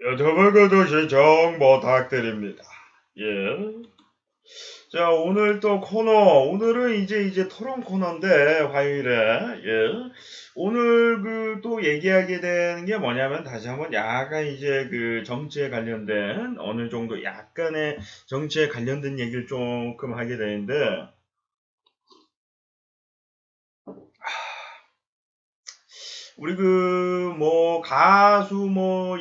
유튜브구독 신청 부탁드립니다. 예. 자, 오늘 또 코너, 오늘은 이제 토론 코너인데, 화요일에, 예. 오늘 또 얘기하게 되는 게 뭐냐면, 다시 한번 약간 이제 정치에 관련된, 어느 정도 약간의 정치에 관련된 얘기를 조금 하게 되는데, 우리 가수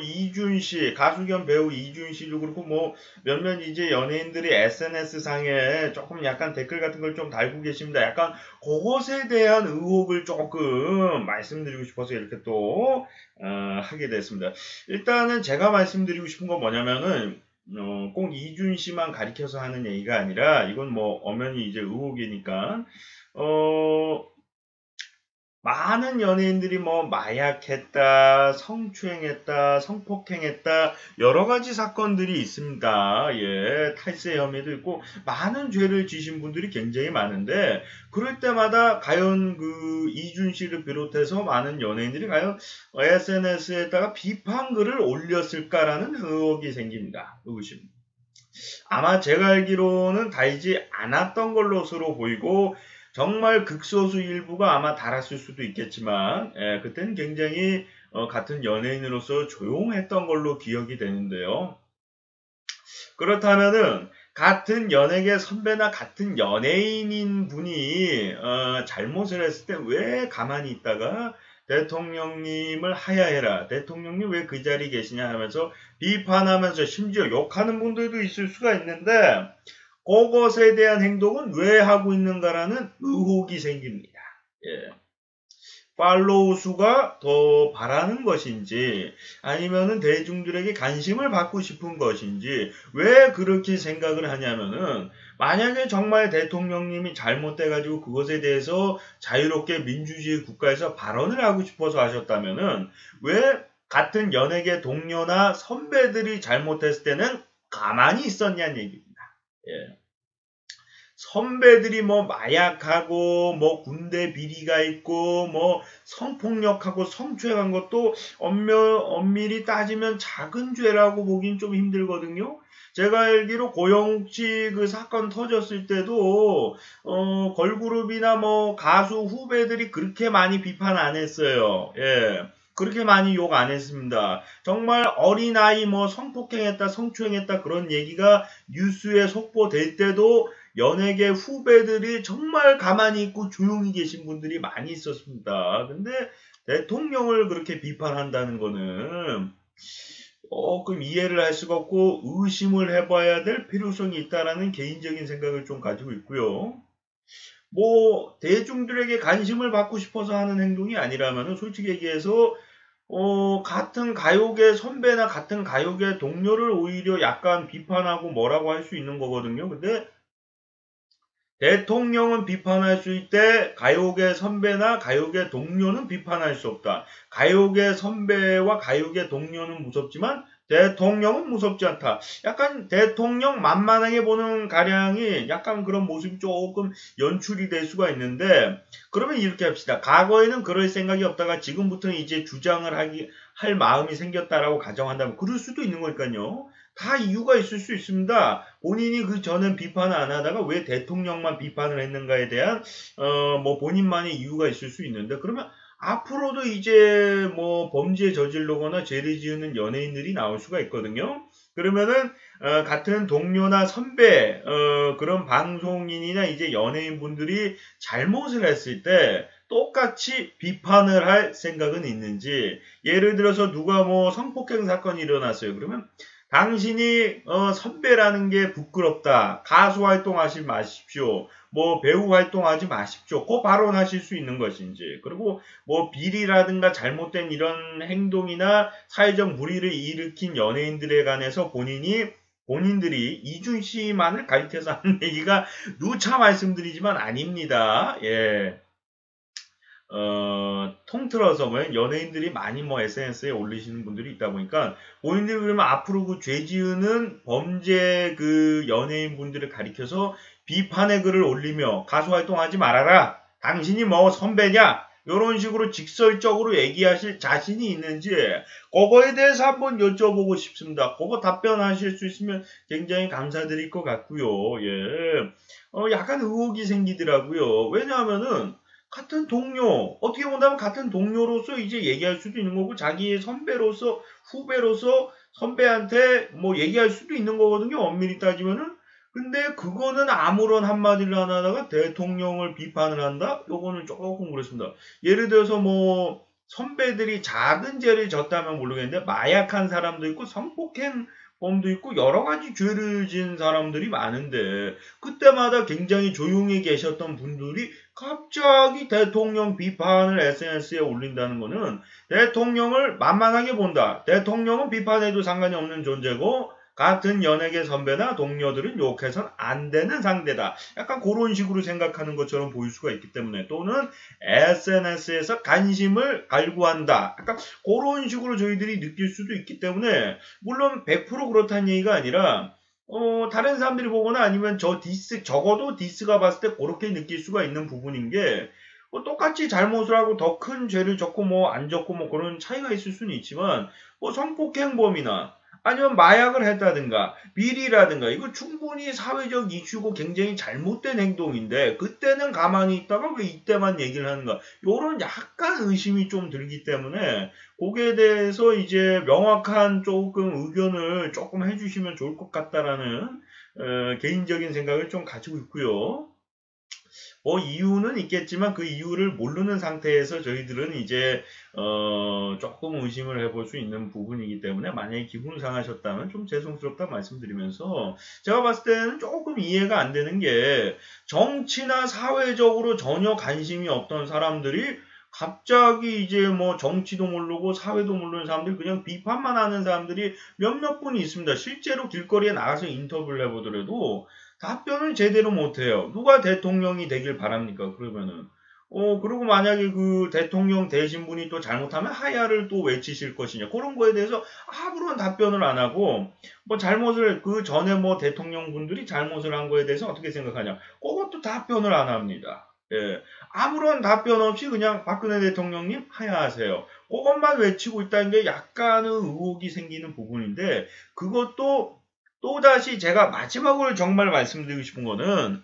이준씨, 가수 겸 배우 이준씨도 그렇고 몇몇 이제 연예인들이 SNS 상에 조금 약간 댓글 같은 걸 좀 달고 계십니다. 약간 그것에 대한 의혹을 조금 말씀드리고 싶어서 이렇게 또 하게 됐습니다. 일단은 제가 말씀드리고 싶은 건 뭐냐면은 꼭 이준씨만 가리켜서 하는 얘기가 아니라 이건 엄연히 이제 의혹이니까 많은 연예인들이 마약했다, 성추행했다, 성폭행했다, 여러 가지 사건들이 있습니다. 예, 탈세 혐의도 있고, 많은 죄를 지신 분들이 굉장히 많은데, 그럴 때마다 과연 이준 씨를 비롯해서 많은 연예인들이 과연 SNS에다가 비판글을 올렸을까라는 의혹이 생깁니다. 의구심. 아마 제가 알기로는 달지 않았던 걸로서로 보이고 정말 극소수 일부가 아마 달았을 수도 있겠지만 그때는 굉장히 같은 연예인으로서 조용했던 걸로 기억이 되는데요. 그렇다면은 같은 연예계 선배나 같은 연예인인 분이 잘못을 했을 때 왜 가만히 있다가 대통령님을 하야해라. 대통령님 왜 그 자리에 계시냐 하면서 비판하면서 심지어 욕하는 분들도 있을 수가 있는데 그것에 대한 행동은 왜 하고 있는가라는 의혹이 생깁니다. 예. 팔로우 수가 더 바라는 것인지 아니면은 대중들에게 관심을 받고 싶은 것인지 왜 그렇게 생각을 하냐면은 만약에 정말 대통령님이 잘못돼가지고 그것에 대해서 자유롭게 민주주의 국가에서 발언을 하고 싶어서 하셨다면은 왜 같은 연예계 동료나 선배들이 잘못했을 때는 가만히 있었냐는 얘기입니다. 예. 선배들이 마약하고 군대 비리가 있고 성폭력하고 성추행한 것도 엄밀히 따지면 작은 죄라고 보긴 좀 힘들거든요. 제가 알기로 고영욱 씨 그 사건 터졌을 때도 걸그룹이나 가수 후배들이 그렇게 많이 비판 안 했어요. 예. 그렇게 많이 욕 안 했습니다. 정말 어린아이 성폭행했다, 성추행했다 그런 얘기가 뉴스에 속보될 때도 연예계 후배들이 정말 가만히 있고 조용히 계신 분들이 많이 있었습니다. 근데 대통령을 그렇게 비판한다는 거는 조금 이해를 할 수가 없고 의심을 해봐야 될 필요성이 있다라는 개인적인 생각을 좀 가지고 있고요. 대중들에게 관심을 받고 싶어서 하는 행동이 아니라면 솔직히 얘기해서 같은 가요계 선배나 같은 가요계 동료를 오히려 약간 비판하고 뭐라고 할 수 있는 거거든요. 근데 대통령은 비판할 수 있대 가요계 선배나 가요계 동료는 비판할 수 없다. 가요계 선배와 가요계 동료는 무섭지만 대통령은 무섭지 않다. 약간 대통령 만만하게 보는 가량이 약간 그런 모습이 조금 연출이 될 수가 있는데 그러면 이렇게 합시다. 과거에는 그럴 생각이 없다가 지금부터는 이제 주장을 할 마음이 생겼다라고 가정한다면 그럴 수도 있는 거니까요. 다 이유가 있을 수 있습니다. 본인이 그 전엔 비판을 안 하다가 왜 대통령만 비판을 했는가에 대한 본인만의 이유가 있을 수 있는데 그러면 앞으로도 이제 범죄 저지르거나 죄를 지으는 연예인들이 나올 수가 있거든요. 그러면은 같은 동료나 선배 그런 방송인이나 이제 연예인 분들이 잘못을 했을 때 똑같이 비판을 할 생각은 있는지 예를 들어서 누가 성폭행 사건이 일어났어요. 그러면 당신이 선배라는 게 부끄럽다. 가수 활동하지 마십시오. 배우 활동하지 마십시오. 그 발언하실 수 있는 것인지. 그리고 비리라든가 잘못된 이런 행동이나 사회적 물의를 일으킨 연예인들에 관해서 본인들이 이준 씨만을 가리켜서 하는 얘기가 누차 말씀드리지만 아닙니다. 예. 통틀어서 연예인들이 많이 SNS에 올리시는 분들이 있다 보니까 본인들이 그러면 앞으로 그 죄 지으는 범죄 연예인 분들을 가리켜서 비판의 글을 올리며 가수 활동하지 말아라. 당신이 선배냐? 이런 식으로 직설적으로 얘기하실 자신이 있는지 그거에 대해서 한번 여쭤보고 싶습니다. 그거 답변하실 수 있으면 굉장히 감사드릴 것 같고요. 예. 약간 의혹이 생기더라고요. 왜냐하면은 같은 동료, 어떻게 본다면 같은 동료로서 이제 얘기할 수도 있는 거고 자기의 선배로서 후배로서 선배한테 뭐 얘기할 수도 있는 거거든요. 엄밀히 따지면은. 근데 그거는 아무런 한마디를 안 하다가 대통령을 비판을 한다? 요거는 조금 그렇습니다. 예를 들어서 뭐 선배들이 작은 죄를 졌다면 모르겠는데 마약한 사람도 있고 성폭행범도 있고 여러 가지 죄를 지은 사람들이 많은데 그때마다 굉장히 조용히 계셨던 분들이 갑자기 대통령 비판을 SNS에 올린다는 거는 대통령을 만만하게 본다. 대통령은 비판해도 상관이 없는 존재고 같은 연예계 선배나 동료들은 욕해선 안 되는 상대다. 약간 그런 식으로 생각하는 것처럼 보일 수가 있기 때문에 또는 SNS에서 관심을 갈구한다. 약간 그런 식으로 저희들이 느낄 수도 있기 때문에 물론 100% 그렇다는 얘기가 아니라 다른 사람들이 보거나 아니면 적어도 디스가 봤을 때 그렇게 느낄 수가 있는 부분인 게 똑같이 잘못을 하고 더 큰 죄를 졌고 뭐 안 졌고 뭐 그런 차이가 있을 수는 있지만 뭐 성폭행범이나 아니면 마약을 했다든가 비리라든가 이거 충분히 사회적 이슈고 굉장히 잘못된 행동인데 그때는 가만히 있다가 왜 이때만 얘기를 하는가 요런 약간 의심이 좀 들기 때문에 거기에 대해서 이제 명확한 조금 의견을 조금 해주시면 좋을 것 같다라는 개인적인 생각을 좀 가지고 있고요. 뭐 이유는 있겠지만 그 이유를 모르는 상태에서 저희들은 이제 조금 의심을 해볼 수 있는 부분이기 때문에 만약에 기분 상하셨다면 좀 죄송스럽다 말씀드리면서 제가 봤을 때는 조금 이해가 안 되는 게 정치나 사회적으로 전혀 관심이 없던 사람들이 갑자기 이제 뭐 정치도 모르고 사회도 모르는 사람들이 그냥 비판만 하는 사람들이 몇몇 분이 있습니다. 실제로 길거리에 나가서 인터뷰를 해보더라도 답변을 제대로 못해요. 누가 대통령이 되길 바랍니까? 그러면은. 그리고 만약에 그 대통령 되신 분이 또 잘못하면 하야를 또 외치실 것이냐. 그런 거에 대해서 아무런 답변을 안 하고, 뭐 잘못을, 그 전에 뭐 대통령 분들이 잘못을 한 거에 대해서 어떻게 생각하냐. 그것도 답변을 안 합니다. 예. 아무런 답변 없이 그냥 박근혜 대통령님 하야하세요. 그것만 외치고 있다는 게 약간의 의혹이 생기는 부분인데, 그것도 또다시 제가 마지막으로 정말 말씀드리고 싶은 거는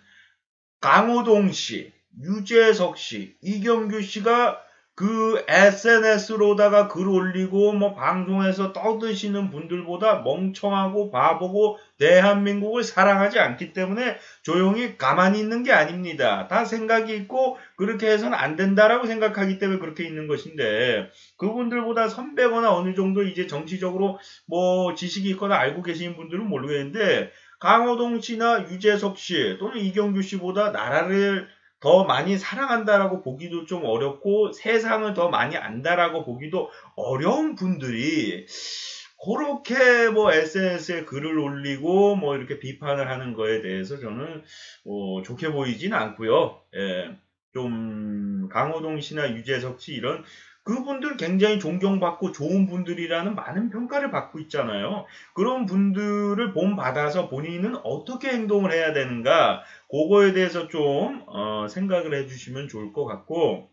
강호동 씨, 유재석 씨, 이경규 씨가 그 SNS로다가 글 올리고 뭐 방송에서 떠드시는 분들보다 멍청하고 바보고 대한민국을 사랑하지 않기 때문에 조용히 가만히 있는 게 아닙니다. 다 생각이 있고 그렇게 해서는 안 된다라고 생각하기 때문에 그렇게 있는 것인데 그분들보다 선배거나 어느 정도 이제 정치적으로 뭐 지식이 있거나 알고 계시는 분들은 모르겠는데 강호동 씨나 유재석 씨 또는 이경규 씨보다 나라를 더 많이 사랑한다라고 보기도 좀 어렵고 세상을 더 많이 안다라고 보기도 어려운 분들이 그렇게 뭐 SNS에 글을 올리고 뭐 이렇게 비판을 하는 거에 대해서 저는 좋게 보이진 않고요. 예, 좀 강호동 씨나 유재석 씨 이런 그분들 굉장히 존경받고 좋은 분들이라는 많은 평가를 받고 있잖아요. 그런 분들을 본받아서 본인은 어떻게 행동을 해야 되는가 그거에 대해서 좀 생각을 해주시면 좋을 것 같고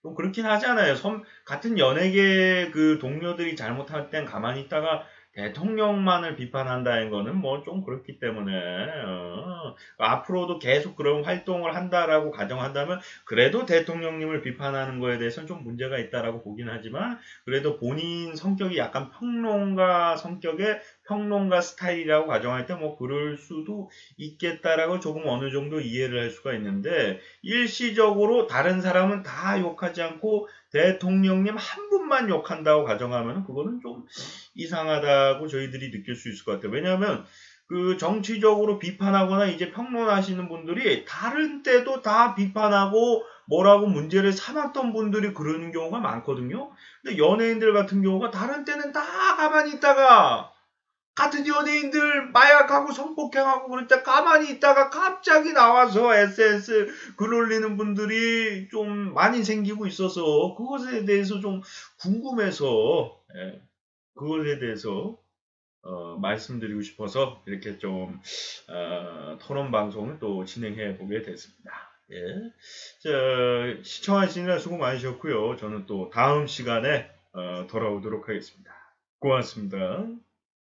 또 그렇긴 하잖아요. 같은 연예계 그 동료들이 잘못할 땐 가만히 있다가 대통령만을 비판한다는 거는 뭐 좀 그렇기 때문에 앞으로도 계속 그런 활동을 한다라고 가정한다면 그래도 대통령님을 비판하는 거에 대해서는 좀 문제가 있다라고 보긴 하지만 그래도 본인 성격이 약간 평론가 성격의 평론가 스타일이라고 가정할 때 뭐 그럴 수도 있겠다라고 조금 어느 정도 이해를 할 수가 있는데 일시적으로 다른 사람은 다 욕하지 않고 대통령님 한 분만 욕한다고 가정하면 그거는 좀 이상하다고 저희들이 느낄 수 있을 것 같아요. 왜냐하면 그 정치적으로 비판하거나 이제 평론하시는 분들이 다른 때도 다 비판하고 뭐라고 문제를 삼았던 분들이 그러는 경우가 많거든요. 근데 연예인들 같은 경우가 다른 때는 다 가만히 있다가 같은 연예인들 마약하고 성폭행하고 그럴 때 가만히 있다가 갑자기 나와서 SNS 글 올리는 분들이 좀 많이 생기고 있어서 그것에 대해서 좀 궁금해서 그것에 대해서 말씀드리고 싶어서 이렇게 좀 토론 방송을 또 진행해 보게 됐습니다. 예. 자, 시청하시느라 수고 많으셨고요. 저는 또 다음 시간에 돌아오도록 하겠습니다. 고맙습니다.